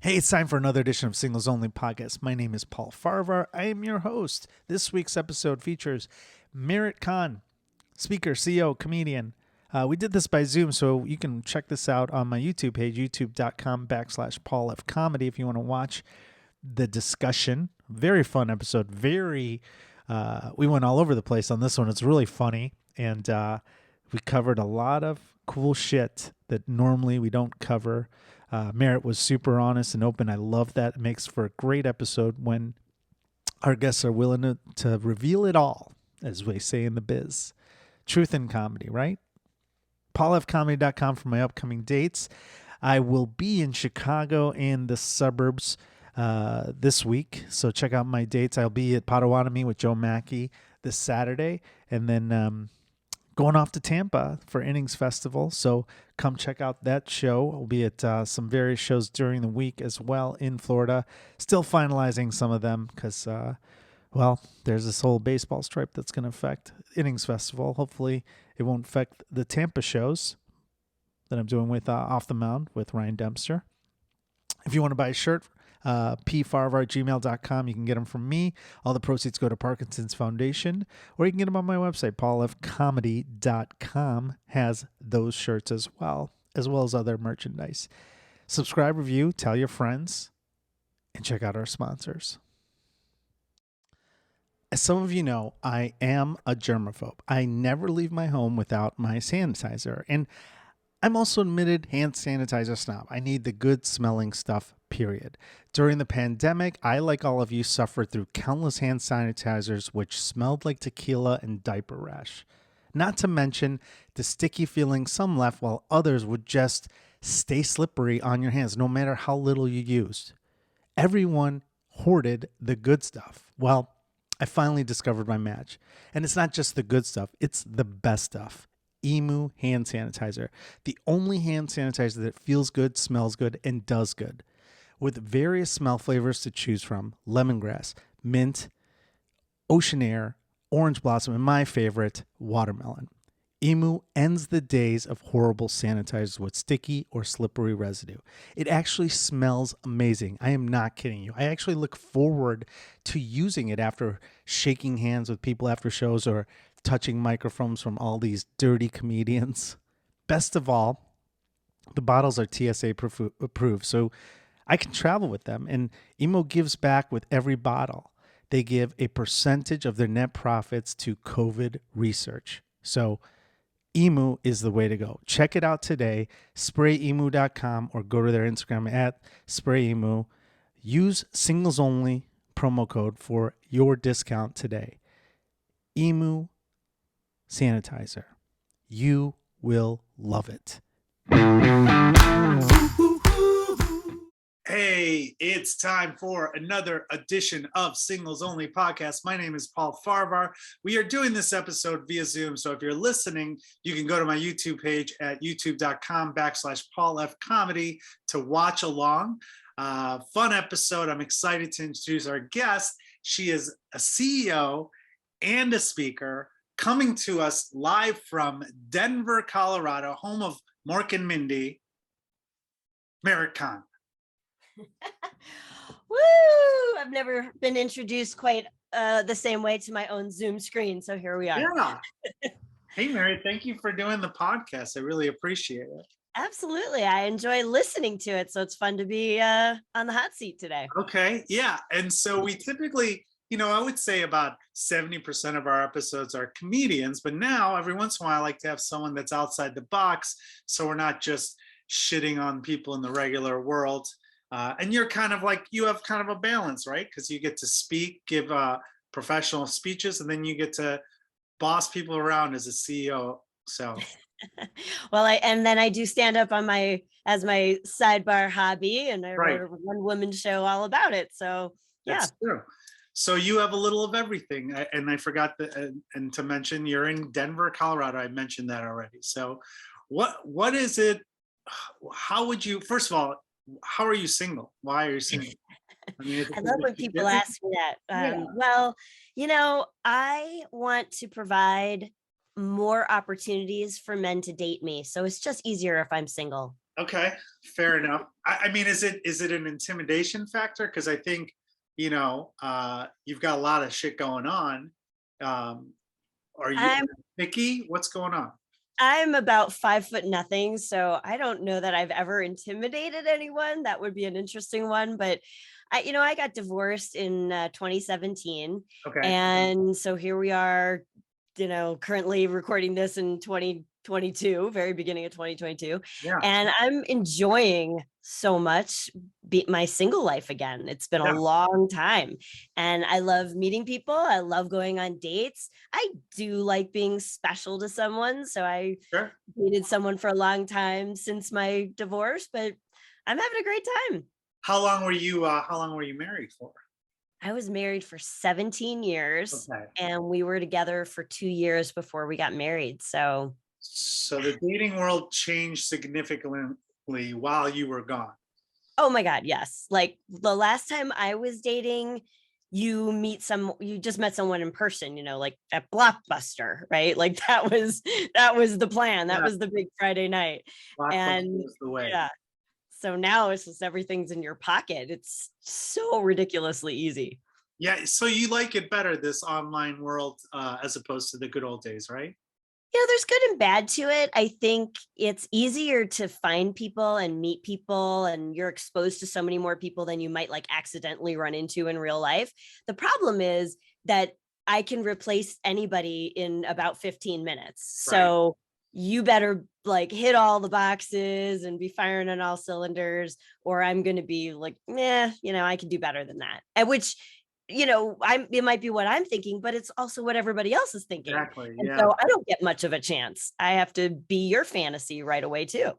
Hey, it's time for another edition of Singles Only Podcast. My name is Paul Farahvar. I am your host. This week's episode features Merit Kahn, speaker, CEO, comedian. We did this by Zoom, so you can check this out on my YouTube page, youtube.com/Paul F Comedy, if you want to watch the discussion. Very fun episode. We went all over the place on this one. It's really funny, and we covered a lot of cool shit that normally we don't cover. Merritt was super honest and open. I love that. It makes for a great episode when our guests are willing to reveal it all, as we say in the biz. Truth in comedy, right? PaulFcomedy.com for my upcoming dates. I will be in Chicago and the suburbs this week, so check out my dates. I'll be at Potawatomi with Joe Mackey this Saturday, and then going off to Tampa for Innings Festival. So come check out that show. We'll be at some various shows during the week as well in Florida. Still finalizing some of them because, there's this whole baseball stripe that's going to affect Innings Festival. Hopefully it won't affect the Tampa shows that I'm doing with Off the Mound with Ryan Dempster. If you want to buy a shirt, pfarahvar@gmail.com. You can get them from me. All the proceeds go to Parkinson's Foundation, or you can get them on my website. paulfcomedy.com has those shirts as well as other merchandise. Subscribe, review, tell your friends, and check out our sponsors. As some of you know, I am a germaphobe. I never leave my home without my sanitizer, and I'm also an admitted hand sanitizer snob. I need the good smelling stuff, period. During the pandemic, I, like all of you, suffered through countless hand sanitizers which smelled like tequila and diaper rash. Not to mention the sticky feeling some left while others would just stay slippery on your hands no matter how little you used. Everyone hoarded the good stuff. Well, I finally discovered my match. And it's not just the good stuff, it's the best stuff. Emu hand sanitizer, the only hand sanitizer that feels good, smells good, and does good. With various smell flavors to choose from: lemongrass, mint, ocean air, orange blossom, and my favorite, watermelon. Emu ends the days of horrible sanitizers with sticky or slippery residue. It actually smells amazing. I am not kidding you. I actually look forward to using it after shaking hands with people after shows or touching microphones from all these dirty comedians. Best of all, the bottles are TSA approved, so I can travel with them, and Emo gives back with every bottle. They give a percentage of their net profits to COVID research. So Emu is the way to go. Check it out today, sprayemu.com, or go to their Instagram at sprayemu. Use singles only promo code for your discount today. Emu sanitizer. You will love it. Hey, it's time for another edition of Singles Only Podcast. My name is Paul Farahvar. We are doing this episode via Zoom, so if you're listening, you can go to my YouTube page at youtube.com/Paul F Comedy to watch along. Fun episode. I'm excited to introduce our guest. She is a CEO and a speaker, coming to us live from Denver, Colorado, home of Mark and Mindy, Merit Kahn. Woo! I've never been introduced quite the same way to my own Zoom screen, so here we are. Yeah. Hey, Mary, thank you for doing the podcast. I really appreciate it. Absolutely. I enjoy listening to it, so it's fun to be on the hot seat today. Okay, yeah. And so we typically, I would say about 70% of our episodes are comedians, but now every once in a while I like to have someone that's outside the box, so we're not just shitting on people in the regular world. And you're kind of like, you have kind of a balance, right? Because you get to speak, give professional speeches, and then you get to boss people around as a CEO. So, well, I do stand up on as my sidebar hobby, and I right. wrote a one-woman show all about it. So, yeah. That's true. So you have a little of everything. And I forgot and to mention, you're in Denver, Colorado. I mentioned that already. So what is it? How would you, first of all, how are you single? Why are you single? I mean, I love when people ask me that. Well, I want to provide more opportunities for men to date me. So it's just easier if I'm single. Okay, fair enough. I mean, is it an intimidation factor? Because I think, you've got a lot of shit going on. Um, are you I'm picky? What's going on? I'm about 5'0", so I don't know that I've ever intimidated anyone. That would be an interesting one, but I got divorced in 2017, Okay. and so here we are, currently recording this in 2022, very beginning of 2022, Yeah. and I'm enjoying so much my single life again. It's been a Yeah. long time, and I love meeting people. I love going on dates. I do like being special to someone, so I Sure. dated someone for a long time since my divorce, but I'm having a great time. How long were you married for? I was married for 17 years Okay. and we were together for 2 years before we got married. So, So the dating world changed significantly while you were gone. oh my God, yes. Like the last time I was dating, you just met someone in person, like at Blockbuster, right? Like that was the plan. That Yeah. was the big Friday night. Blockbuster And was the way. yeah, so now it's just everything's in your pocket. It's so ridiculously easy. Yeah. So you like it better, this online world, as opposed to the good old days, right? There's good and bad to it. I think it's easier to find people and meet people, and you're exposed to so many more people than you might like accidentally run into in real life. The problem is that I can replace anybody in about 15 minutes. Right. So you better like hit all the boxes and be firing on all cylinders, or I'm going to be like, I can do better than that. At which, it might be what I'm thinking, but it's also what everybody else is thinking. Exactly. And Yeah. so I don't get much of a chance. I have to be your fantasy right away too.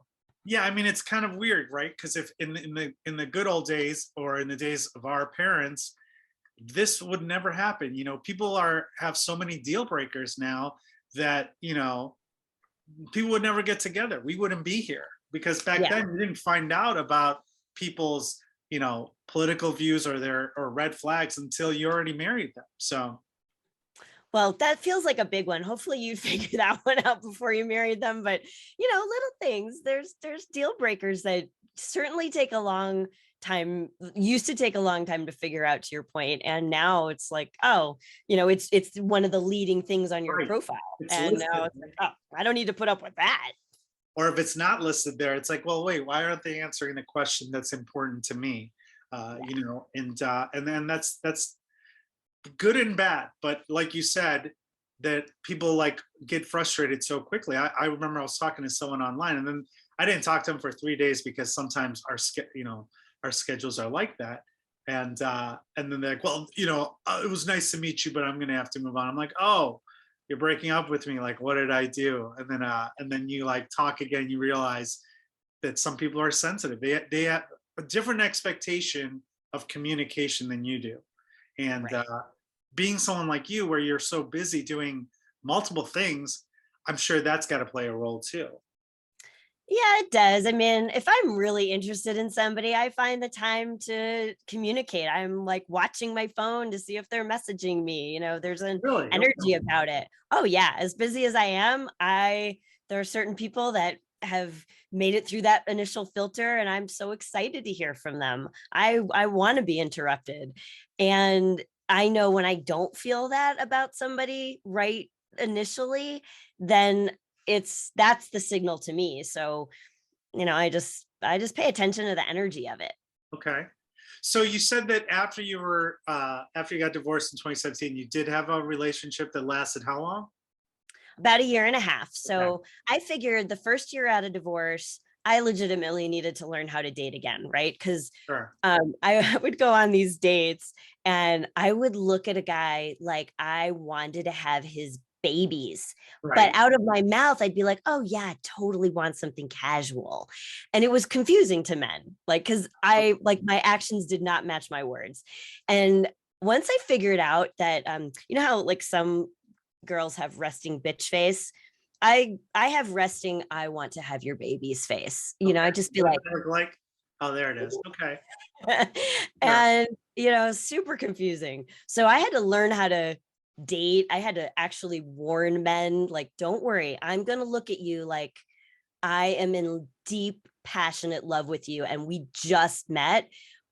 Yeah, I mean, it's kind of weird, right? Because if in the good old days, or in the days of our parents, this would never happen. People have so many deal breakers now that people would never get together. We wouldn't be here, because back Yeah. then you didn't find out about people's political views or red flags until you already married them. So Well, that feels like a big one. Hopefully you figured that one out before you married them. But little things. There's deal breakers that certainly take a long time, used to take a long time to figure out, to your point. And now it's like, oh, it's one of the leading things on your right, profile. it's And listed, now it's like, oh, I don't need to put up with that. or if it's not listed there, it's like, well, wait, why aren't they answering the question that's important to me? And then that's good and bad. But like you said, that people like get frustrated so quickly. I remember I was talking to someone online, and then I didn't talk to them for 3 days, because sometimes our schedules are like that. And then they're like, well, it was nice to meet you, but I'm gonna have to move on. I'm like, oh, you're breaking up with me. Like, what did I do? And then you like talk again. You realize that some people are sensitive. They have a different expectation of communication than you do. And Right. being someone like you, where you're so busy doing multiple things, I'm sure that's got to play a role too. Yeah, it does. I mean, if I'm really interested in somebody, I find the time to communicate. I'm like watching my phone to see if they're messaging me. There's an Really? energy Okay. about it. Oh yeah, as busy as I am, there are certain people that have made it through that initial filter, and I'm so excited to hear from them. I want to be interrupted. And I know when I don't feel that about somebody right initially, then that's the signal to me. So, I just pay attention to the energy of it. Okay. So you said that after you got divorced in 2017, you did have a relationship that lasted how long? About a year and a half. Okay. So I figured the first year out of divorce, I legitimately needed to learn how to date again, right? Because Sure. I would go on these dates and I would look at a guy like I wanted to have his babies. But Right. out of my mouth, I'd be like, oh, yeah, I totally want something casual. And it was confusing to men, like, because my actions did not match my words. And once I figured out that, how like some girls have resting bitch face. I have resting, I want to have your baby's face. I Okay. just be What does like, that look like? Oh, there it is. Okay. Sure. and super confusing. So I had to learn how to date. I had to actually warn men, like, don't worry, I'm gonna look at you like I am in deep, passionate love with you, and we just met,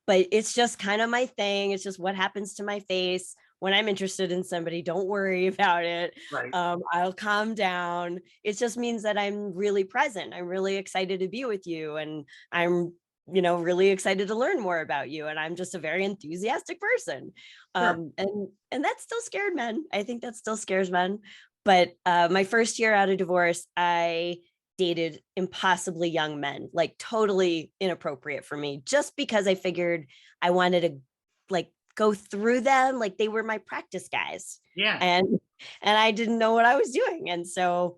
but it's just kind of my thing. It's just what happens to my face when I'm interested in somebody. Don't worry about it. Right. I'll calm down. It just means that I'm really present. I'm really excited to be with you, and I'm really excited to learn more about you. And I'm just a very enthusiastic person. Sure. And that still scared men. I think that still scares men. But my first year out of divorce, I dated impossibly young men, like totally inappropriate for me, just because I figured I wanted to like go through them like they were my practice guys. Yeah. And I didn't know what I was doing. And so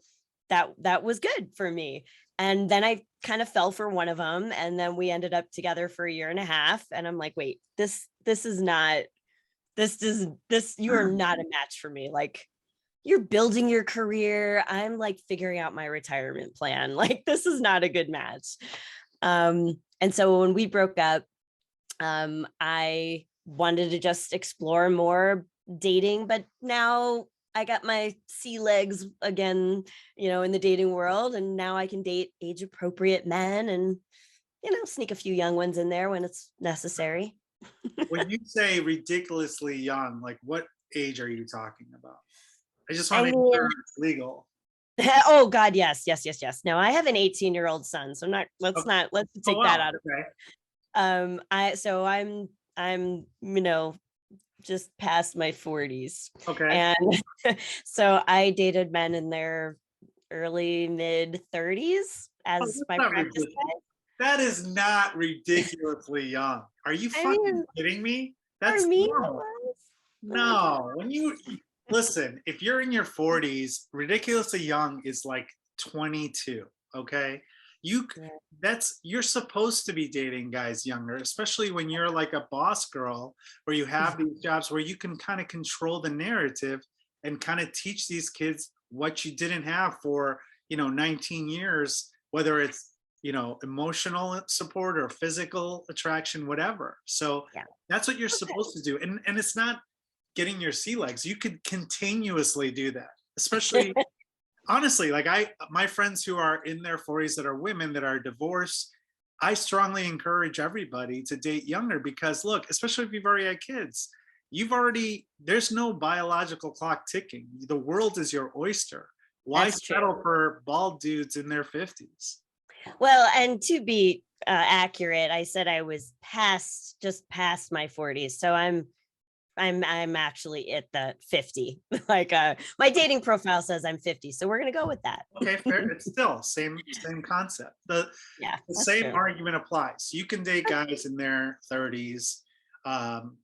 that was good for me. And then I kind of fell for one of them, and then we ended up together for a year and a half, and I'm like, wait, this is not this you are not a match for me. Like, you're building your career. I'm like figuring out my retirement plan. Like, this is not a good match. And so when we broke up, I wanted to just explore more dating, but now I got my sea legs again, in the dating world. And now I can date age appropriate men and, sneak a few young ones in there when it's necessary. When you say ridiculously young, like what age are you talking about? I just I want to make mean, sure it's legal. oh God, yes. Now I have an 18-year-old son, so let's Okay. Oh take that wow. out of Okay. I'm just past my 40s. Okay. And so I dated men in their early mid 30s Oh, as that's my not practice ridiculous. That is not ridiculously young. Are you guy. I fucking mean, kidding me? for That's me it normal. was. No, when you listen, if you're in your 40s, ridiculously young is like 22, okay? You Yeah. that's you're supposed to be dating guys younger, especially when you're like a boss girl where you have these jobs where you can kind of control the narrative and kind of teach these kids what you didn't have for, 19 years, whether it's, emotional support or physical attraction, whatever. So Yeah. that's what you're Okay. supposed to do. And it's not getting your sea legs. You could continuously do that, especially honestly, like my friends who are in their 40s that are women that are divorced, I strongly encourage everybody to date younger because look, especially if you've already had kids, there's no biological clock ticking. The world is your oyster. Why That's true. settle for bald dudes in their 50s? Well, and to be accurate, I said I was just past my 40s. So I'm actually at the 50. Like my dating profile says I'm 50. So we're gonna go with that. Okay, fair. It's still same concept. Yeah, The that's same true. argument applies. You can date guys in their 30s, um,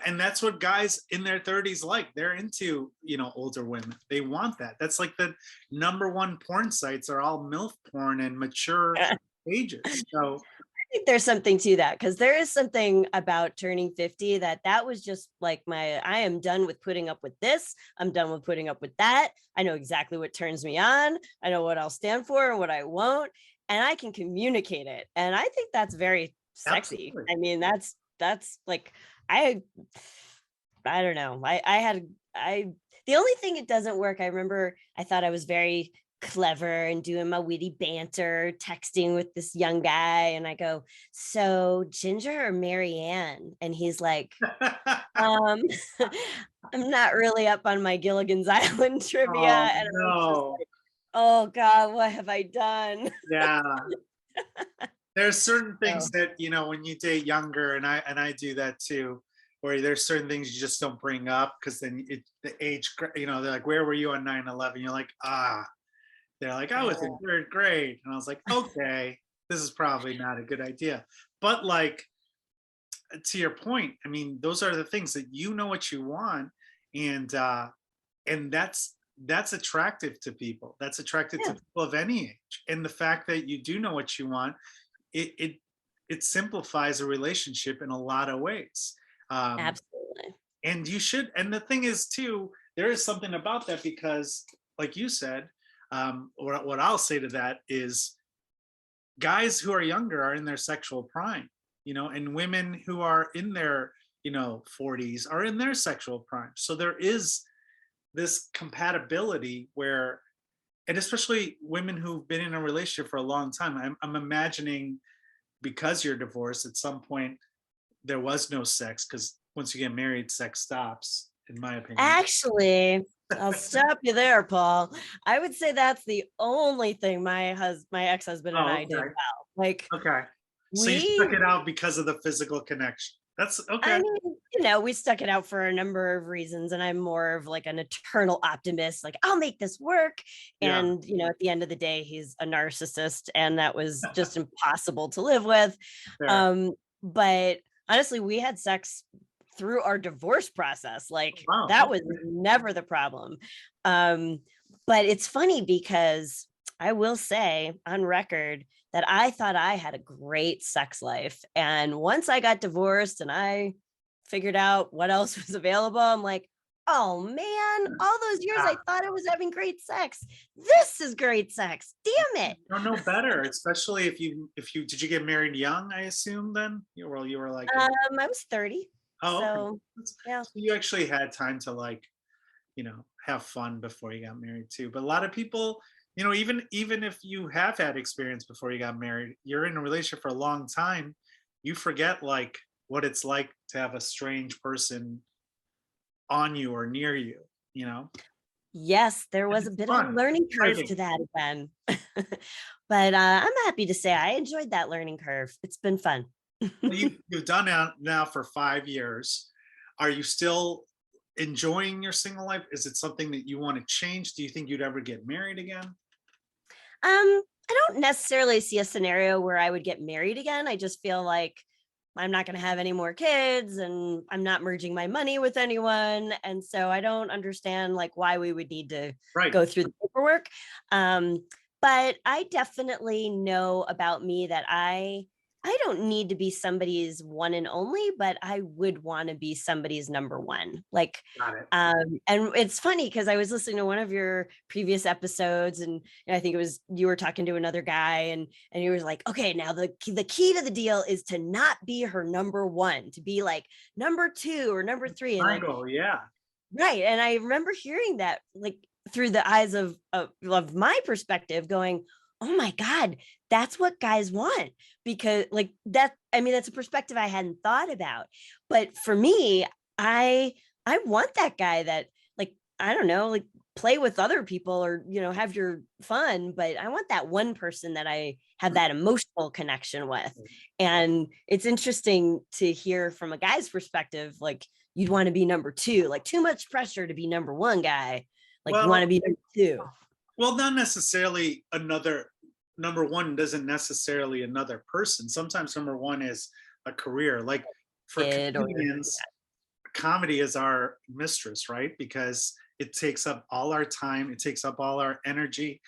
and that's what guys in their 30s like. They're into older women. They want that. That's like the number one porn sites are all MILF porn and mature ages. So Think there's something to that, because there is something about turning 50 that was just like I am done with putting up with this. I'm done with putting up with that. I know exactly what turns me on. I know what I'll stand for and what I won't, and I can communicate it. And I think that's very sexy. absolutely, I mean, that's like I I don't know. I the only thing it doesn't work, I remember I thought I was very clever and doing my witty banter, texting with this young guy. And I go, so Ginger or Marianne? And he's like, um, I'm not really up on my Gilligan's Island trivia. oh And I was just no, like, oh God, what have I done? yeah. There's certain things So that when you date younger, and I do that too, where there's certain things you just don't bring up because then the age, they're like, where were you on 9/11? You're like, they're like, I was in third grade, and I was like, okay, this is probably not a good idea. But like, to your point, I mean, those are the things that you know what you want, and that's attractive to people. That's attractive to yeah, people of any age. And the fact that you do know what you want, it it it simplifies a relationship in a lot of ways. Um, absolutely. and you should. And the thing is, too, there is something about that because, like you said, or what I'll say to that is, guys who are younger are in their sexual prime, and women who are in their 40s are in their sexual prime. So there is this compatibility where And especially women who've been in a relationship for a long time. I'm imagining, because you're divorced, at some point there was no sex, because once you get married, sex stops, in my opinion. Actually, I'll stop you there, Paul. I would say that's the only thing my ex-husband and Oh, I did okay. well. Like Okay. So you we stuck it out because of the physical connection. That's I okay. mean, we stuck it out for a number of reasons, and I'm more of like an eternal optimist. Like, I'll make this work. Yeah. And, at the end of the day, he's a narcissist, and that was just impossible to live with. Fair. But honestly, we had sex through our divorce process. Like, Wow. that was Okay. never the problem. Um, but it's funny because I will say on record that I thought I had a great sex life. And once I got divorced and I figured out what else was available, I'm like, oh man, all those years I Ah, thought I was having great sex. This is great sex. Damn it. don't know better, especially if you did you get married young, I assume then? You were like I was 30. oh, okay. So yeah. So you actually had time to, like, have fun before you got married too. But a lot of people, even if you have had experience before you got married, you're in a relationship for a long time, you forget, like, what it's like to have a strange person on you or near you, you know? Yes, there And was a it's bit of a fun, learning curve exciting. to that again. But I'm happy to say I enjoyed that learning curve. It's been fun. Well, you've done it now for 5 years. Are you still enjoying your single life? Is it something that you want to change? Do you think you'd ever get married again? I don't necessarily see a scenario where I would get married again. I just feel like I'm not going to have any more kids and I'm not merging my money with anyone. And so I don't understand like why we would need to Right. go through the paperwork. Um, but I definitely know about me that I don't need to be somebody's one and only, but I would want to be somebody's number one. Like, Got it. and it's funny because I was listening to one of your previous episodes, and I think it was you were talking to another guy, and he was like, okay, now the key to the deal is to not be her number one, to be like number two or number three, and like Triangle, yeah. right. And I remember hearing that like through the eyes of my perspective, going, oh my God, that's what guys want. Because like that, I mean, that's a perspective I hadn't thought about. But for me, I I want that guy that like, I don't know, like play with other people or have your fun, but I want that one person that I have that emotional connection with. And it's interesting to hear from a guy's perspective, like you'd want to be number two, like too much pressure to be number one guy. Like you want Well, to be number two. not necessarily another number one doesn't necessarily another person. Sometimes number one is a career. Like for Kid or comedians, comedy is our mistress, right? Because it takes up all our time, it takes up all our energy,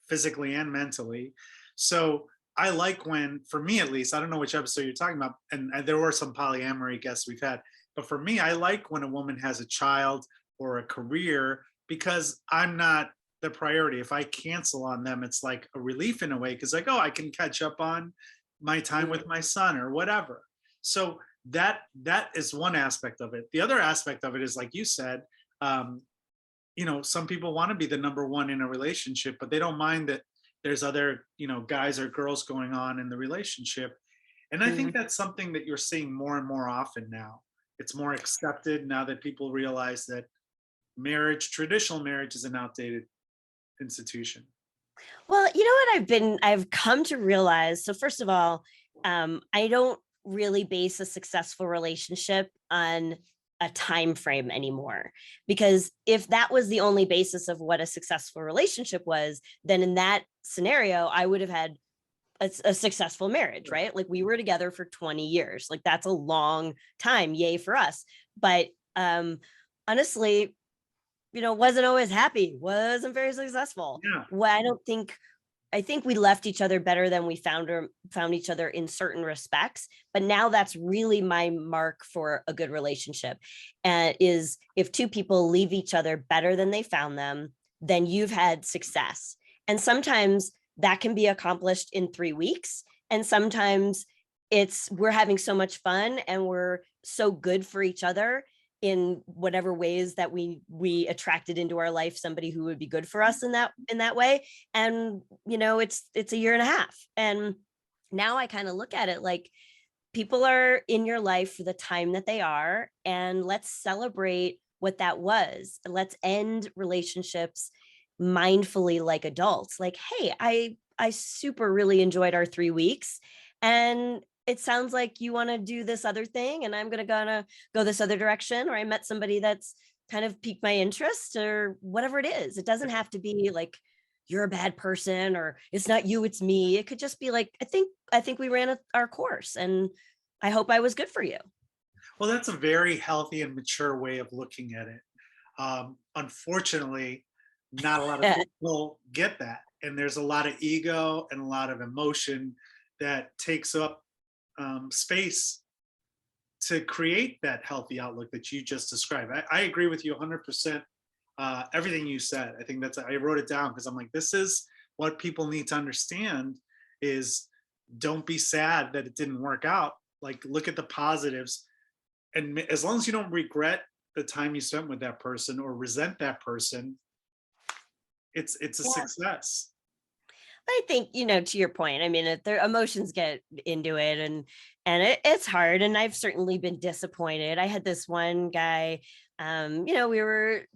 physically and mentally. So I like when, for me at least, I don't know which episode you're talking about, and there were some polyamory guests we've had, but for me, I like when a woman has a child or a career because I'm not the priority. If I cancel on them, it's like a relief in a way because, like, oh, I can catch up on my time with my son or whatever. So that is one aspect of it. The other aspect of it is, like you said, um, some people want to be the number one in a relationship, but they don't mind that there's other, guys or girls going on in the relationship. And I think Mhm. that's something that you're seeing more and more often now. It's more accepted now that people realize that traditional marriage, is an outdated institution. Well, you know what I've come to realize. So first of all, I don't really base a successful relationship on a time frame anymore, because if that was the only basis of what a successful relationship was, then in that scenario I would have had a successful marriage, right? Like we were together for 20 years. Like that's a long time, yay for us. But honestly, wasn't always happy, wasn't very successful. Yeah. Well, I think we left each other better than we found each other in certain respects. But now that's really my mark for a good relationship. And is if two people leave each other better than they found them, then you've had success. And sometimes that can be accomplished in 3 weeks. And sometimes we're having so much fun and we're so good for each other in whatever ways that we attracted into our life somebody who would be good for us in that way. And it's a year and a half, and now I kind of look at it like people are in your life for the time that they are, and let's celebrate what that was. Let's end relationships mindfully like adults. Like, hey, I super really enjoyed our 3 weeks, and it sounds like you want to do this other thing, and I'm gonna go this other direction, or I met somebody that's kind of piqued my interest, or whatever it is. It doesn't have to be like you're a bad person, or it's not you, it's me. It could just be like, I think we ran our course, and I hope I was good for you. Well, that's a very healthy and mature way of looking at it. Unfortunately, not a lot of people get that. And there's a lot of ego and a lot of emotion that takes up space to create that healthy outlook that you just described. I agree with you 100%. Everything you said. I think I wrote it down because I'm like, this is what people need to understand is don't be sad that it didn't work out. Like, look at the positives. And as long as you don't regret the time you spent with that person or resent that person, it's a success. I think, to your point, I mean, their emotions get into it, and it's hard. And I've certainly been disappointed. I had this one guy, we were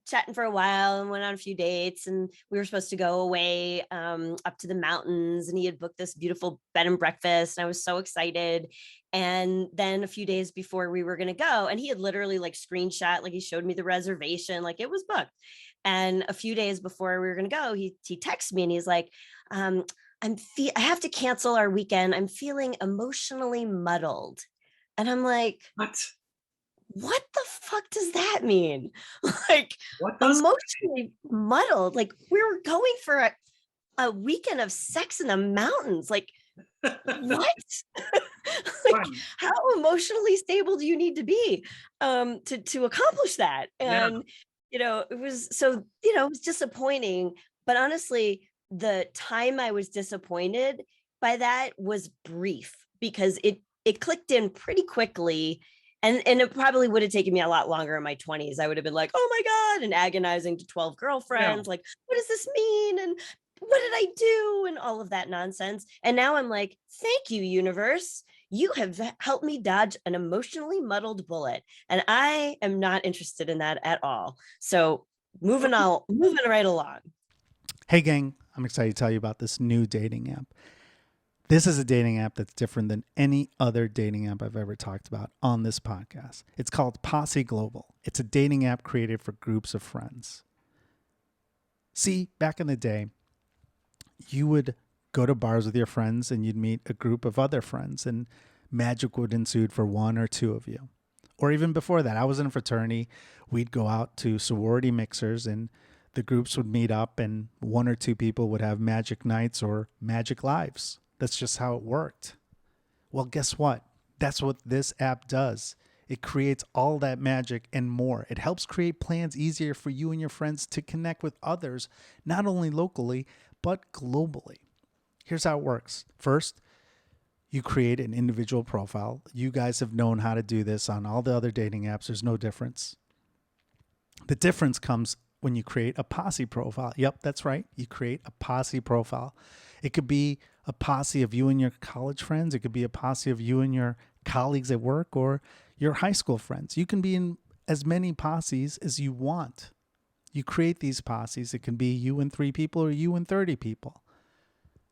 chatting for a while and went on a few dates, and we were supposed to go away up to the mountains, and he had booked this beautiful bed and breakfast, and I was so excited. And then a few days before we were going to go, and he had literally like screenshot, like he showed me the reservation, like it was booked. And a few days before we were going to go, he texted me and he's like, I have to cancel our weekend. I'm feeling emotionally muddled. And I'm like, what the fuck does that mean? Like, emotionally muddled? Like, we were going for a weekend of sex in the mountains. Like, what? Like, how emotionally stable do you need to be to accomplish that? And it was so, it was disappointing. But honestly, the time I was disappointed by that was brief, because it clicked in pretty quickly. And it probably would have taken me a lot longer in my 20s. I would have been like, oh my God, and agonizing to 12 girlfriends. Like, what does this mean? And what did I do? And all of that nonsense. And now I'm like, thank you, universe. You have helped me dodge an emotionally muddled bullet. And I am not interested in that at all. So moving right along. Hey gang, I'm excited to tell you about this new dating app. This is a dating app that's different than any other dating app I've ever talked about on this podcast. It's called Posse Global. It's a dating app created for groups of friends. See, back in the day, you would go to bars with your friends and you'd meet a group of other friends, and magic would ensue for one or two of you. Or even before that, I was in a fraternity. We'd go out to sorority mixers, and the groups would meet up, and one or two people would have magic nights or magic lives. That's just how it worked. Well, guess what? That's what this app does. It creates all that magic and more. It helps create plans easier for you and your friends to connect with others, not only locally, but globally. Here's how it works. First, you create an individual profile. You guys have known how to do this on all the other dating apps. There's no difference. The difference comes when you create a posse profile. Yep, that's right. You create a posse profile. It could be a posse of you and your college friends. It could be a posse of you and your colleagues at work or your high school friends. You can be in as many posses as you want. You create these posses. It can be you and 3 people or you and 30 people.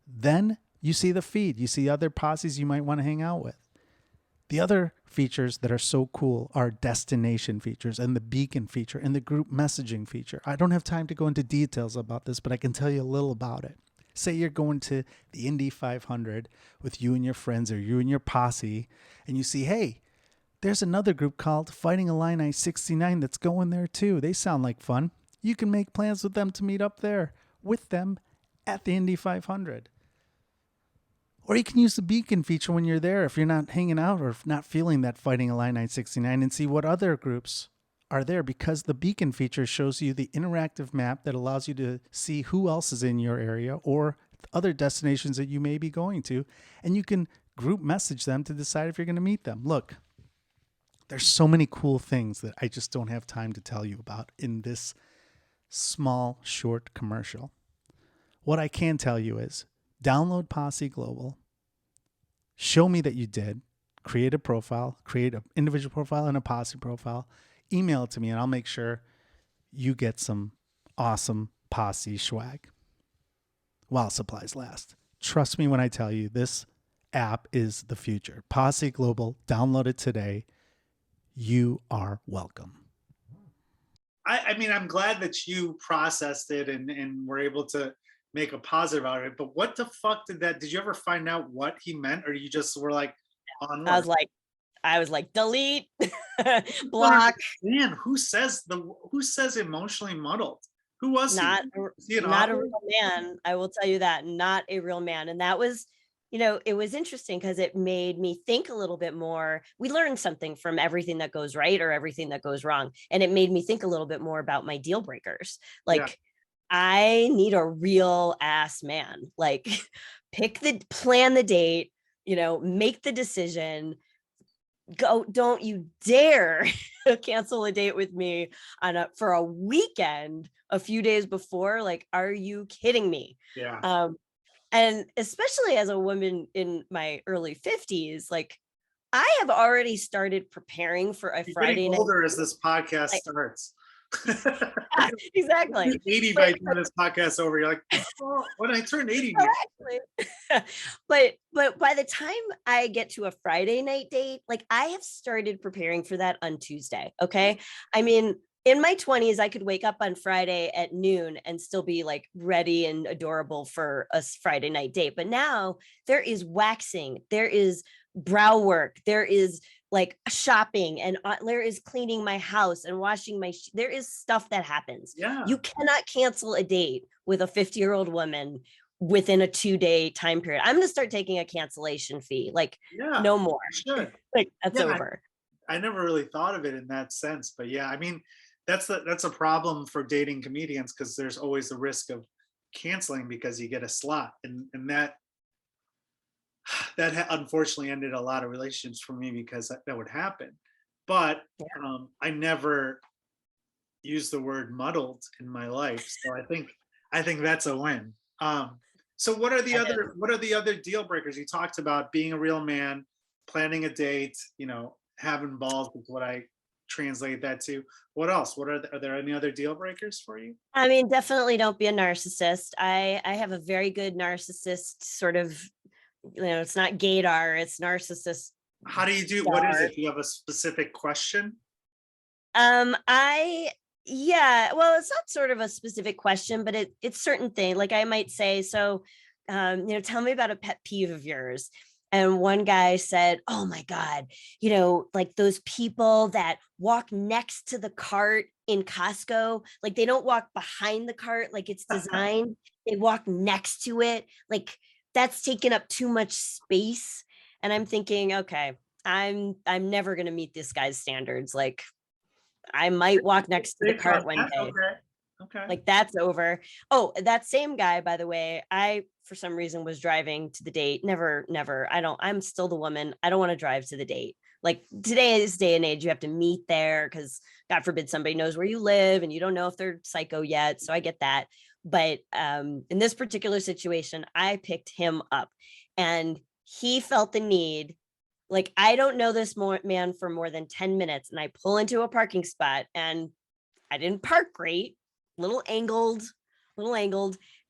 Then you see the feed. You see other posses you might want to hang out with. The other features that are so cool are destination features and the beacon feature and the group messaging feature. I don't have time to go into details about this, but I can tell you a little about it. Say you're going to the Indy 500 with you and your friends or you and your posse, and you see, hey, there's another group called Fighting Illini 69 that's going there too. They sound like fun. You can make plans with them to meet up there with them at the Indy 500. Or you can use the beacon feature when you're there if you're not hanging out or not feeling that Fighting Illini 69, and see what other groups are there, because the beacon feature shows you the interactive map that allows you to see who else is in your area or other destinations that you may be going to, and you can group message them to decide if you're going to meet them. Look, There's so many cool things that I just don't have time to tell you about in this small, short commercial. What I can tell you is download Posse Global, show me that you did, create a profile, create an individual profile and a Posse profile, email it to me, and I'll make sure you get some awesome Posse swag while supplies last. Trust me when I tell you this app is the future. Posse Global, download it today. You are welcome. I mean, I'm glad that you processed it and were able to make a positive out of it. But what the fuck did you ever find out what he meant, or you just were like, onward? I was like, delete, block. Man, who says emotionally muddled? Who was not he? Not a real man. I will tell you that, not a real man. And that was, it was interesting because it made me think a little bit more. We learned something from everything that goes right or everything that goes wrong. And it made me think a little bit more about my deal breakers. Like, I need a real ass man. Like, plan the date, make the decision. Go, don't you dare cancel a date with me for a weekend a few days before. Like, are you kidding me? Yeah. And especially as a woman in my early 50s, like, I have already started preparing for a Friday night. Older as this podcast starts. Exactly. 80 by the time this podcast over. You're like, oh, when I turn 80. But by the time I get to a Friday night date, like, I have started preparing for that on Tuesday. Okay. I mean, in my 20s, I could wake up on Friday at noon and still be like ready and adorable for a Friday night date. But now there is waxing, there is brow work, there is like shopping, and there is cleaning my house and washing there is stuff that happens. Yeah. You cannot cancel a date with a 50-year-old woman within a 2-day time period. I'm going to start taking a cancellation fee. Like, no more. Like, that's over. I never really thought of it in that sense, but yeah, I mean, that's a problem for dating comedians, because there's always the risk of canceling because you get a slot, and that unfortunately ended a lot of relationships for me because that would happen. But I never used the word muddled in my life, so I think that's a win. So what are the other deal breakers? You talked about being a real man, planning a date, having balls is what I translate that to. What else? Are there any other deal breakers for you? I mean, definitely don't be a narcissist. I have a very good narcissist sort of, it's not gaydar, it's narcissist. How do you do? What is it? Do you have a specific question? Well, it's not sort of a specific question, but it's certain thing. Like, I might say, so, tell me about a pet peeve of yours. And one guy said, oh my God, like those people that walk next to the cart in Costco, like they don't walk behind the cart like it's designed. They walk next to it. Like, that's taking up too much space. And I'm thinking, okay, I'm never going to meet this guy's standards. Like, I might walk next to the cart one day. Okay. Like, that's over. Oh, that same guy, by the way, I, for some reason, was driving to the date. Never. I'm still the woman. I don't want to drive to the date. Like, today's day and age, you have to meet there because God forbid somebody knows where you live and you don't know if they're psycho yet. So I get that. But in this particular situation, I picked him up and he felt the need. Like, I don't know this man for more than 10 minutes. And I pull into a parking spot and I didn't park great. Little angled,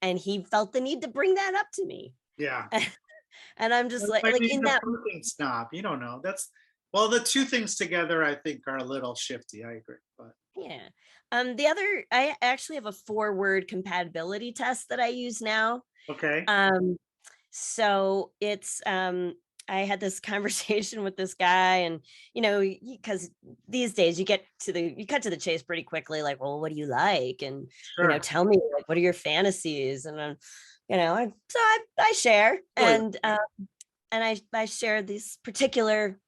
and he felt the need to bring that up to me. Yeah. And I'm just like in that snob, you don't know. The two things together I think are a little shifty. I agree. But yeah. I actually have a 4-word compatibility test that I use now. Okay. So it's I had this conversation with this guy, and because these days you cut to the chase pretty quickly. Like, well, what do you like? And sure. Tell me, like, what are your fantasies? And I share, and I share this particular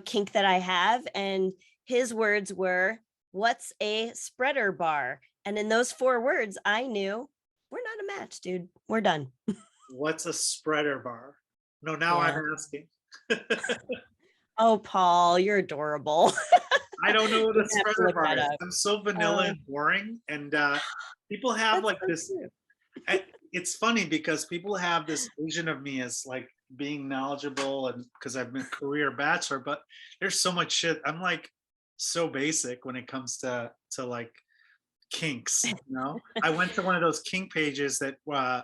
kink that I have, and his words were, "What's a spreader bar?" And in those 4 words, I knew we're not a match, dude. We're done. What's a spreader bar? No, now I'm asking. Oh, Paul, you're adorable. I don't know what a You're gonna have to spreader look bar that is. up. I'm so vanilla and boring. And people have That's like so this. cute. It's funny because people have this vision of me as like being knowledgeable, and because I've been a career bachelor, but there's so much shit. I'm like so basic when it comes to like kinks. I went to one of those kink pages that I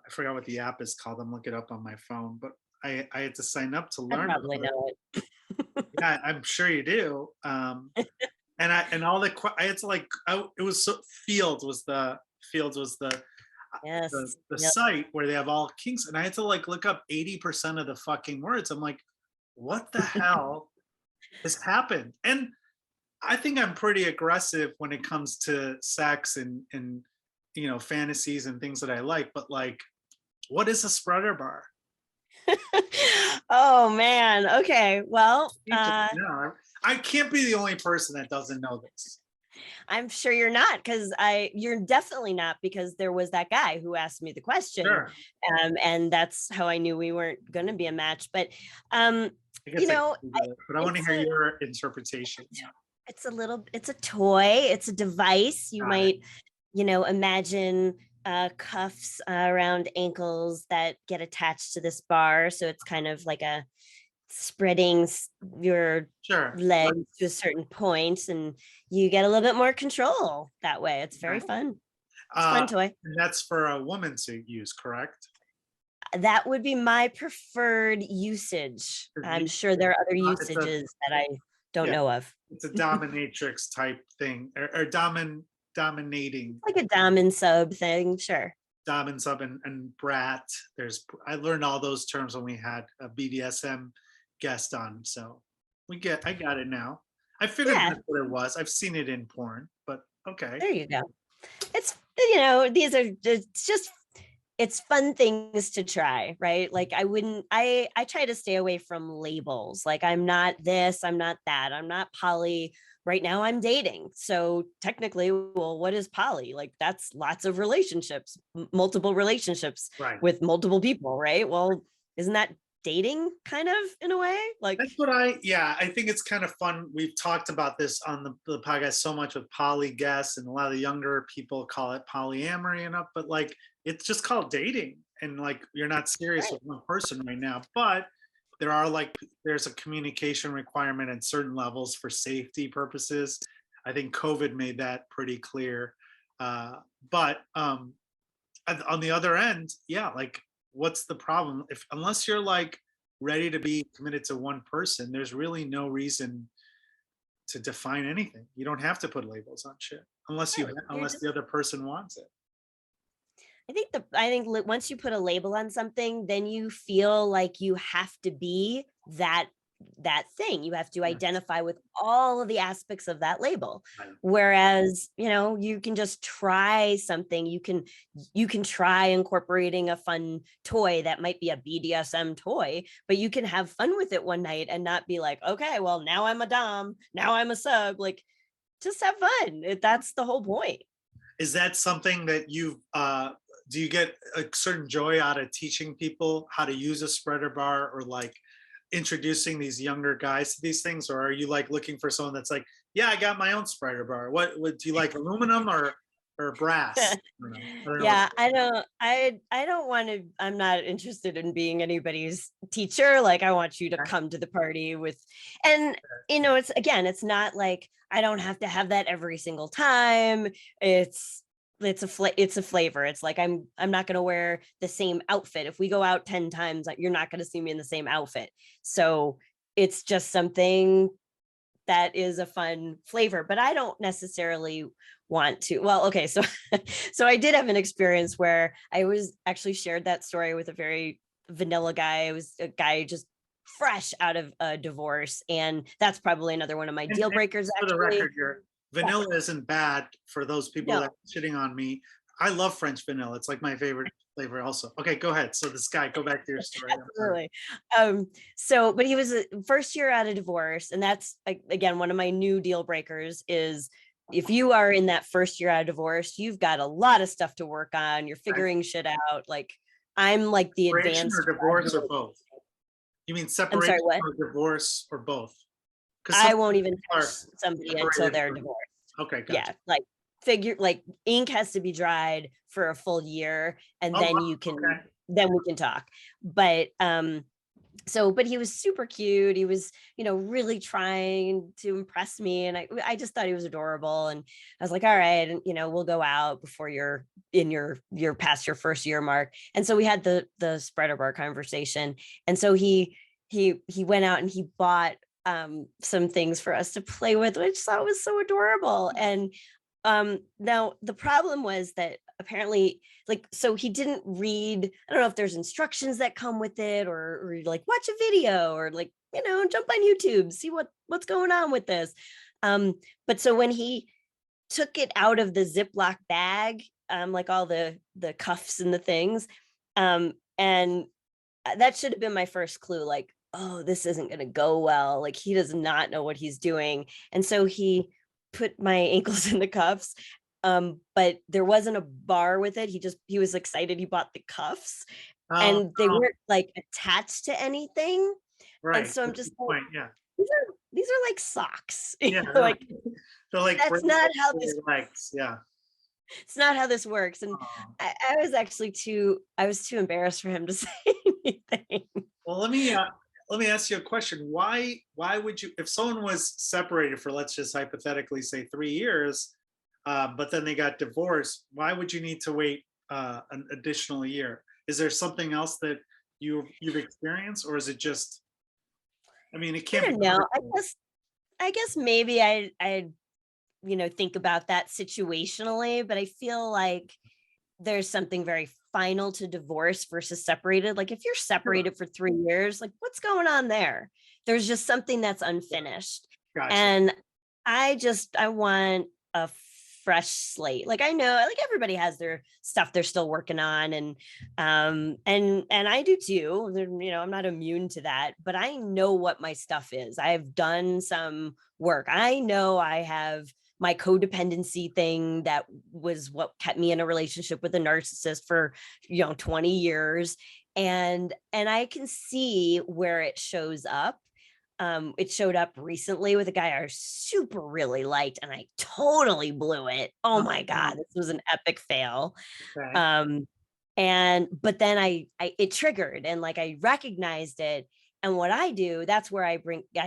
forgot what the app is called. I'm looking it up on my phone, but I had to sign up to I learn probably about it. know it. Yeah, I'm sure you do. And all I had to like it was so Fields was Yes. the Yep. site where they have all kinks, and I had to like look up 80% of the fucking words. I'm like, what the hell has happened? And I think I'm pretty aggressive when it comes to sex and fantasies and things that I like, but like, what is a spreader bar? Oh man. Okay. Well, No, I can't be the only person that doesn't know this. I'm sure you're not, because you're definitely not, because there was that guy who asked me the question. Sure. And that's how I knew we weren't going to be a match. But I guess but I want to hear your interpretation. it's a toy, it's a device. You might, imagine cuffs around ankles that get attached to this bar. So it's kind of like a spreading your legs to a certain point, and you get a little bit more control that way. It's very fun. It's a fun toy. And that's for a woman to use, correct? That would be my preferred usage. I'm sure there are other usages that I don't know of. It's a dominatrix type thing, or dominating. Like a dom and sub thing, sure. Dom and sub and brat. I learned all those terms when we had a BDSM guest on, so I got it now. I figured that's what it was. I've seen it in porn, but okay. There you go. It's these are just it's fun things to try, right? Like I try to stay away from labels. Like I'm not this, I'm not that, I'm not poly. Right now I'm dating. So technically, well, what is poly? Like that's lots of relationships, multiple relationships with multiple people, right? Well, isn't that dating kind of in a way? Like that's what I think it's kind of fun. We've talked about this on the podcast so much with poly guests, and a lot of the younger people call it polyamory and up, but like it's just called dating, and like you're not serious with one person right now. But there's a communication requirement at certain levels for safety purposes. I think COVID made that pretty clear. But on the other end, like what's the problem? Unless you're like ready to be committed to one person, there's really no reason to define anything. You don't have to put labels on shit unless the other person wants it. I think once you put a label on something, then you feel like you have to be that thing. You have to identify with all of the aspects of that label. Whereas, you can just try something. You can try incorporating a fun toy that might be a BDSM toy, but you can have fun with it one night and not be like, okay, well, now I'm a dom, now I'm a sub. Like, just have fun. That's the whole point. Is that something that do you get a certain joy out of teaching people how to use a spreader bar, or like introducing these younger guys to these things? Or are you like looking for someone that's like, yeah, I got my own spreader bar? What do you like, aluminum or brass? I don't want to, I'm not interested in being anybody's teacher. Like I want you to come to the party with, and it's not like I don't have to have that every single time. It's a flavor. It's like I'm not going to wear the same outfit. If we go out 10 times, you're not going to see me in the same outfit. So it's just something that is a fun flavor, but I don't necessarily want to. Well, okay. So I did have an experience where I was actually shared that story with a very vanilla guy. It was a guy just fresh out of a divorce. And that's probably another one of my deal breakers. For the record, vanilla isn't bad for those people that are shitting on me. I love French vanilla. It's like my favorite flavor also. Okay, go ahead. So this guy, go back to your story. Absolutely. But he was a first year out of divorce. And that's, again, one of my new deal breakers is if you are in that first year out of divorce, you've got a lot of stuff to work on. You're figuring shit out. Like I'm like the advanced. Or divorce or both? You mean I'm separation sorry, what? or divorce or both? I won't even touch are somebody until separated they're for- divorced. Okay, gotcha. Yeah, like ink has to be dried for a full year, and Oh, then wow, you can okay. then we can talk. But but he was super cute. He was, really trying to impress me, and I just thought he was adorable. And I was like, all right, and we'll go out before you're in your past your first year mark. And so we had the spreader bar conversation, and so he went out and he bought some things for us to play with, which I thought was so adorable. And now the problem was that apparently, so he didn't read. I don't know if there's instructions that come with it, or like watch a video, or like, jump on YouTube, see what's going on with this. But so when he took it out of the Ziploc bag, like all the cuffs and the things, and that should have been my first clue, like, oh, this isn't going to go well. Like, he does not know what he's doing. And so he put my ankles in the cuffs. But there wasn't a bar with it. He was excited. He bought the cuffs, Oh, and they no. weren't like attached to anything. Right. And so I'm That's just the like, point. Yeah. these are like socks. Yeah. Like, They're like that's not how for this your legs. Yeah. it's not how this works. And Aw. I was actually I was too embarrassed for him to say anything. Well, let me ask you a question. Why would you, if someone was separated for, let's just hypothetically say 3 years, but then they got divorced, why would you need to wait an additional year? Is there something else that you've experienced, or is it just? I mean, it I can't be. don't know. I guess maybe I think about that situationally, but I feel like there's something very final to divorce versus separated. Like, if you're separated for 3 years, like, what's going on there? There's just something that's unfinished. Gotcha. And I want a fresh slate. Like, I know, like, everybody has their stuff they're still working on, and I do too. I'm not immune to that, but I know what my stuff is. I've done some work. I know I have my codependency thing that was what kept me in a relationship with a narcissist for 20 years, and I can see where it shows up. It showed up recently with a guy I super really liked, and I totally blew it. Oh my God, this was an epic fail. Okay. But then it triggered, and like, I recognized it. And what I do, that's where I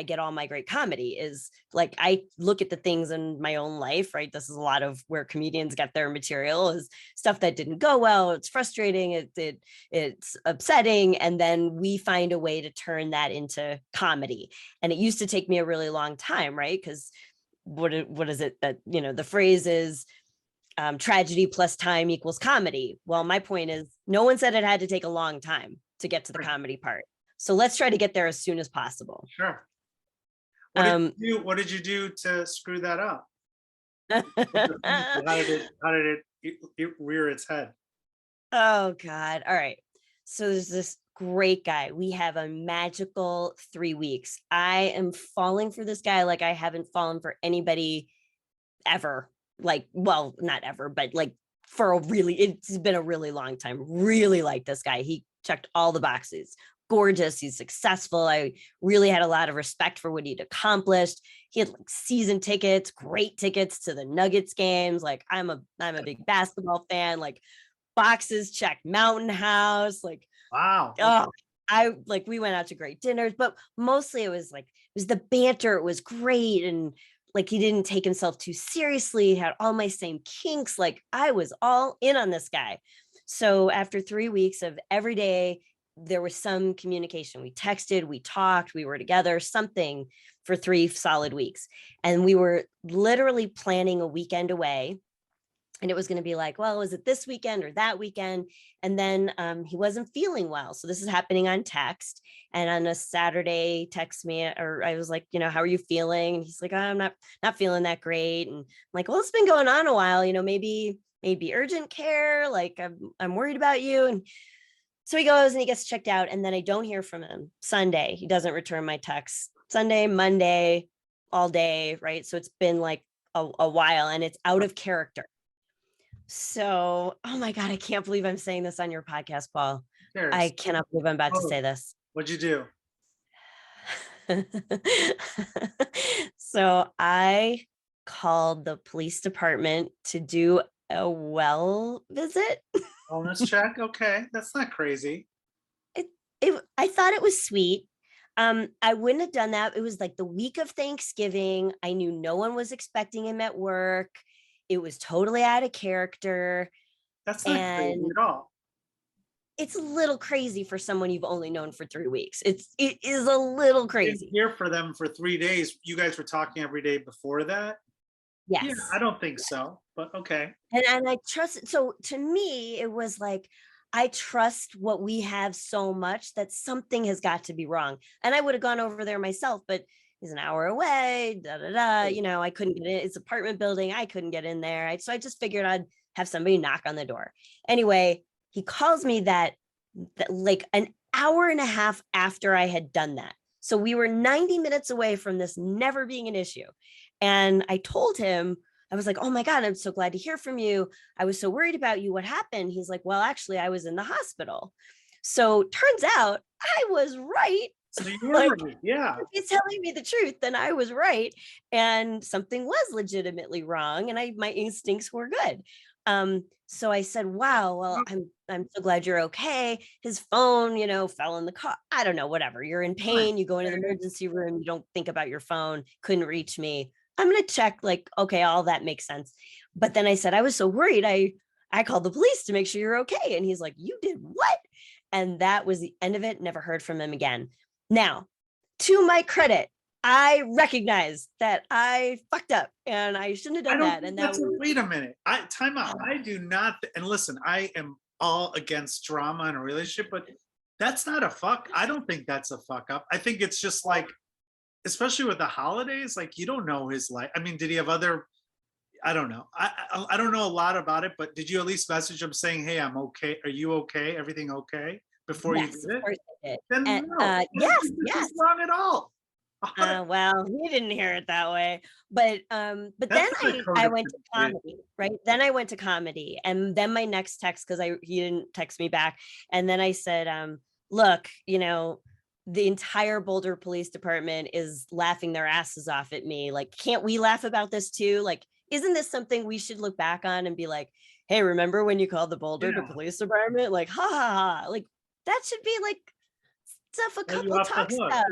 get all my great comedy, is like, I look at the things in my own life, right? This is a lot of where comedians get their material, is stuff that didn't go well. It's frustrating. It's upsetting. And then we find a way to turn that into comedy. And it used to take me a really long time, right? Because what is it that, the phrase is, tragedy plus time equals comedy. Well, my point is, no one said it had to take a long time to get to the Right. comedy part. So let's try to get there as soon as possible. Sure. What did you do to screw that up? How did it rear its head? Oh God. All right. So there's this great guy. We have a magical 3 weeks. I am falling for this guy like I haven't fallen for anybody ever. Like, well, not ever, but like, it's been a really long time. Really like this guy. He checked all the boxes. Gorgeous. He's successful. I really had a lot of respect for what he'd accomplished. He had like season tickets, great tickets to the Nuggets games. Like, I'm a big basketball fan. Like, boxes checked, Mountain House. Like, Wow. we went out to great dinners, but mostly it was the banter. It was great. And like, he didn't take himself too seriously. He had all my same kinks. Like, I was all in on this guy. So after 3 weeks of every day, there was some communication. We texted, we talked, we were together, something, for 3 solid weeks. And we were literally planning a weekend away. And it was going to be like, well, is it this weekend or that weekend? And then he wasn't feeling well. So this is happening on text. And on a Saturday, text me, or I was like, how are you feeling? And he's like, oh, I'm not feeling that great. And I'm like, well, it's been going on a while, maybe urgent care. Like, I'm worried about you. And so he goes and he gets checked out, and then I don't hear from him. Sunday, he doesn't return my text. Sunday, Monday, all day, right? So it's been like a while, and it's out of character. So, oh my God, I can't believe I'm saying this on your podcast, Paul. Cheers. I cannot believe I'm about to say this. What'd you do? So I called the police department to do a well visit. Wellness check. Okay, that's not crazy. I thought it was sweet. I wouldn't have done that. It was like the week of Thanksgiving. I knew no one was expecting him at work. It was totally out of character. That's not crazy And at all. it's a little crazy for someone you've only known for 3 weeks. It is a little Didn't crazy. hear for them for 3 days. You guys were talking every day before that? Yes. Yeah, I don't think so, but okay. And I trust. So to me, it was like, I trust what we have so much that something has got to be wrong. And I would have gone over there myself, but he's an hour away, da da da. You know, I couldn't get in. It's apartment building. I couldn't get in there. So I just figured I'd have somebody knock on the door. Anyway, he calls me that like an hour and a half after I had done that. So we were 90 minutes away from this never being an issue. And I told him, I was like, oh my God, I'm so glad to hear from you. I was so worried about you. What happened? He's like, well, actually, I was in the hospital. So turns out I was right. So you were Like, right. Yeah. if he's telling me the truth, then I was right. And something was legitimately wrong. And my instincts were good. So I said, wow, well, I'm so glad you're okay. His phone, fell in the car. I don't know, whatever. You're in pain. You go into the emergency room. You don't think about your phone. Couldn't reach me. I'm going to check, like, okay, all that makes sense. But then I said, I was so worried. I called the police to make sure you're okay. And he's like, you did what? And that was the end of it. Never heard from him again. Now, to my credit, I recognize that I fucked up and I shouldn't have done that. And wait a minute. Time out. I do not. And listen, I am all against drama in a relationship, but that's not a fuck. I don't think that's a fuck up. I think it's just like, especially with the holidays, like you don't know his life. I mean, did he have other? I don't know. I don't know a lot about it, but did you at least message him saying, "Hey, I'm okay. Are you okay? Everything okay?" Before yes, you did of course I did. Then And, no, yes, this yes. is wrong at all. Well, he didn't hear it that way, but then I went to comedy, right? Then I went to comedy, and then my next text, because he didn't text me back, and then I said, look, the entire Boulder Police Department is laughing their asses off at me. Like, can't we laugh about this too? Like, isn't this something we should look back on and be like, hey, remember when you called the Boulder Police Department? Like, ha ha ha! Like, that should be like stuff a couple talks about.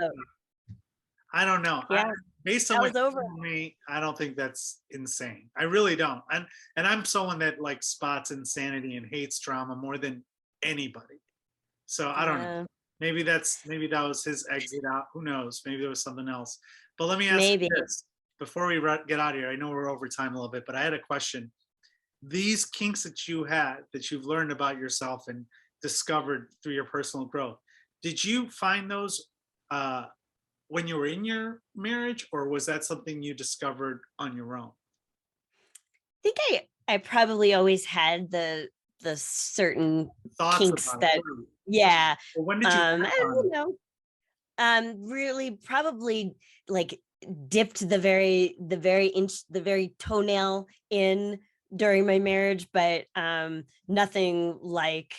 I don't know. Yeah, based on what you told me, I don't think that's insane. I really don't. And I'm someone that like spots insanity and hates drama more than anybody. So I don't know. Maybe that was his exit out. Who knows? Maybe there was something else. But let me ask you this before we get out of here. I know we're over time a little bit, but I had a question. These kinks that you've learned about yourself and discovered through your personal growth, did you find those when you were in your marriage, or was that something you discovered on your own? I think I probably always had the certain thoughts kinks about that it. Yeah. Well, when did you really probably like dipped the very toenail in during my marriage, but nothing like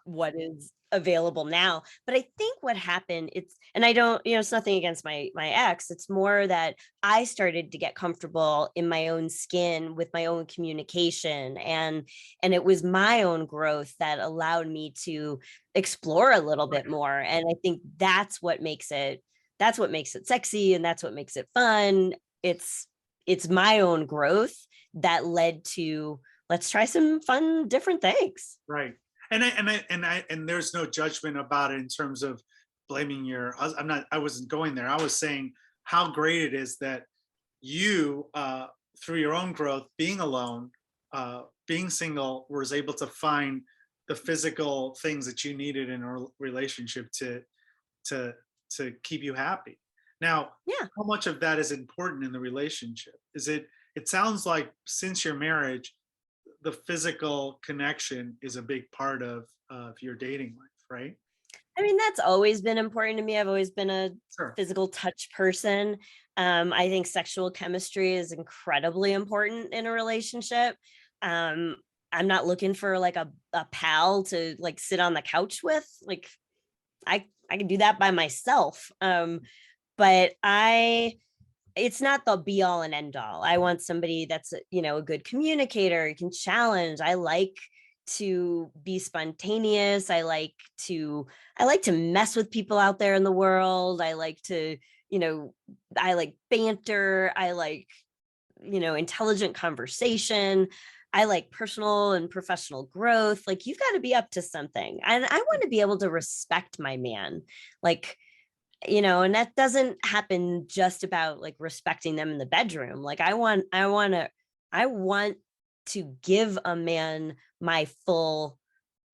what is available now. But I think what happened, and I don't, it's nothing against my ex. It's more that I started to get comfortable in my own skin with my own communication, and it was my own growth that allowed me to explore a little bit more. And I think that's what makes it sexy, and that's what makes it fun. It's my own growth that led to, let's try some fun different things. Right. And there's no judgment about it in terms of blaming I wasn't going there. I was saying how great it is that you through your own growth, being alone, being single, was able to find the physical things that you needed in a relationship to keep you happy. Now, how much of that is important in the relationship? It sounds like since your marriage, the physical connection is a big part of your dating life, right? I mean, that's always been important to me. I've always been a physical touch person. I think sexual chemistry is incredibly important in a relationship. I'm not looking for like a pal to like sit on the couch with. Like, I can do that by myself. but it's not the be all and end all. I want somebody that's, a good communicator, you can challenge. I like to be spontaneous. I like to mess with people out there in the world. I like to, I like banter. I like, intelligent conversation. I like personal and professional growth. Like, you've got to be up to something. And I want to be able to respect my man. Like, and that doesn't happen just about like respecting them in the bedroom. Like, I want to give a man my full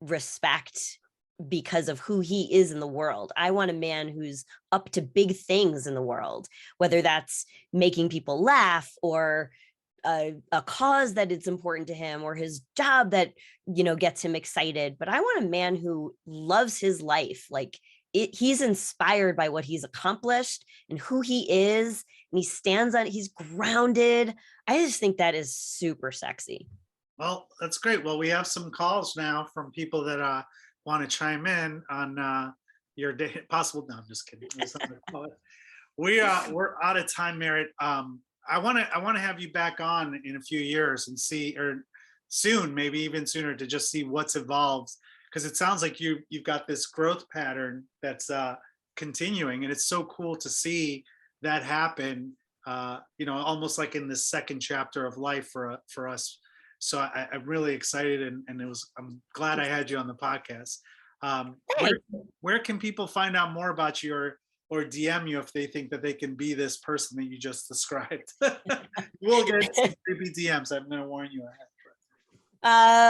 respect because of who he is in the world. I want a man who's up to big things in the world, whether that's making people laugh or a cause that it's important to him, or his job that, gets him excited. But I want a man who loves his life. Like, he's inspired by what he's accomplished and who he is. And he's grounded. I just think that is super sexy. Well, that's great. Well, we have some calls now from people that want to chime in on your day. Possible. No, I'm just kidding. We're out of time, Merit. I want to have you back on in a few years and see, or soon, maybe even sooner, to just see what's evolved, because it sounds like you've got this growth pattern that's continuing, and it's so cool to see that happen. Almost like in the second chapter of life for us. So I'm really excited, and I'm glad I had you on the podcast. Where can people find out more about you, or DM you if they think that they can be this person that you just described? We'll get some creepy DMs. I'm going to warn you ahead.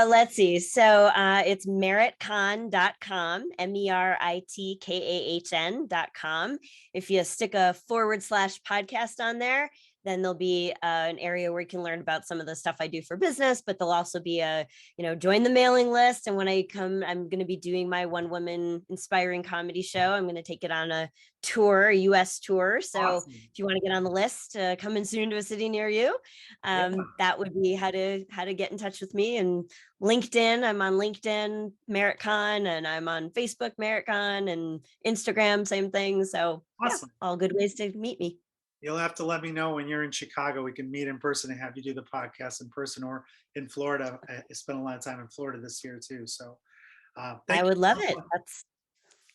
Let's see. So it's meritkahn.com, meritkahn.com. If you stick a /podcast on there, then there'll be an area where you can learn about some of the stuff I do for business, but there'll also be join the mailing list. And when I come, I'm going to be doing my one woman inspiring comedy show. I'm going to take it on a tour, a US tour. So awesome. If you want to get on the list, coming soon to a city near you, that would be how to get in touch with me. And LinkedIn, I'm on LinkedIn, Merit Kahn, and I'm on Facebook, Merit Kahn, and Instagram, same thing. So awesome. All good ways to meet me. You'll have to let me know when you're in Chicago. We can meet in person and have you do the podcast in person, or in Florida. I spent a lot of time in Florida this year too. So I would love it.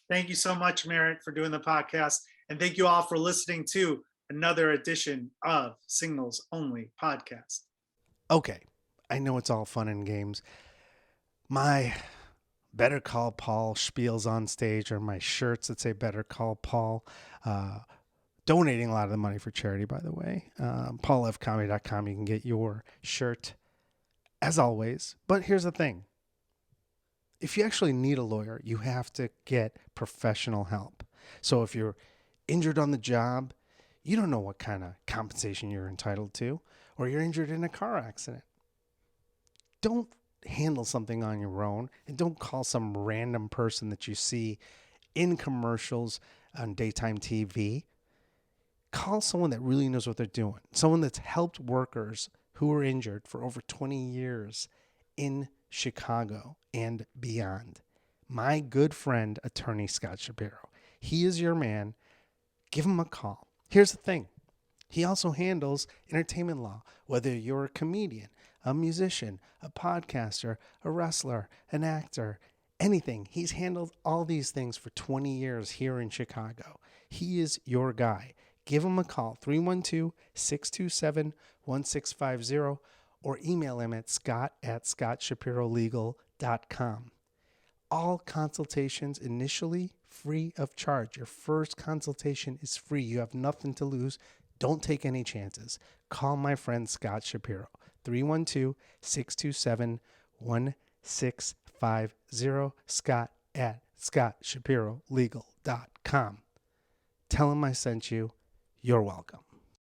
Thank you so much, Merit, for doing the podcast. And thank you all for listening to another edition of Singles Only Podcast. Okay, I know it's all fun and games. My Better Call Paul spiels on stage, or my shirts that say Better Call Paul, donating a lot of the money for charity, by the way. PaulFcomedy.com, you can get your shirt, as always. But here's the thing. If you actually need a lawyer, you have to get professional help. So if you're injured on the job, you don't know what kind of compensation you're entitled to, or you're injured in a car accident, don't handle something on your own, and don't call some random person that you see in commercials on daytime TV. Call someone that really knows what they're doing. Someone that's helped workers who were injured for over 20 years in Chicago and beyond. My good friend, attorney Scott Shapiro. He is your man. Give him a call. Here's the thing. He also handles entertainment law, whether you're a comedian, a musician, a podcaster, a wrestler, an actor, anything. He's handled all these things for 20 years here in Chicago. He is your guy. Give him a call, 312-627-1650, or email him at scott@scottshapirolegal.com. All consultations initially free of charge. Your first consultation is free. You have nothing to lose. Don't take any chances. Call my friend Scott Shapiro, 312-627-1650, scott@scottshapirolegal.com. Tell him I sent you. You're welcome.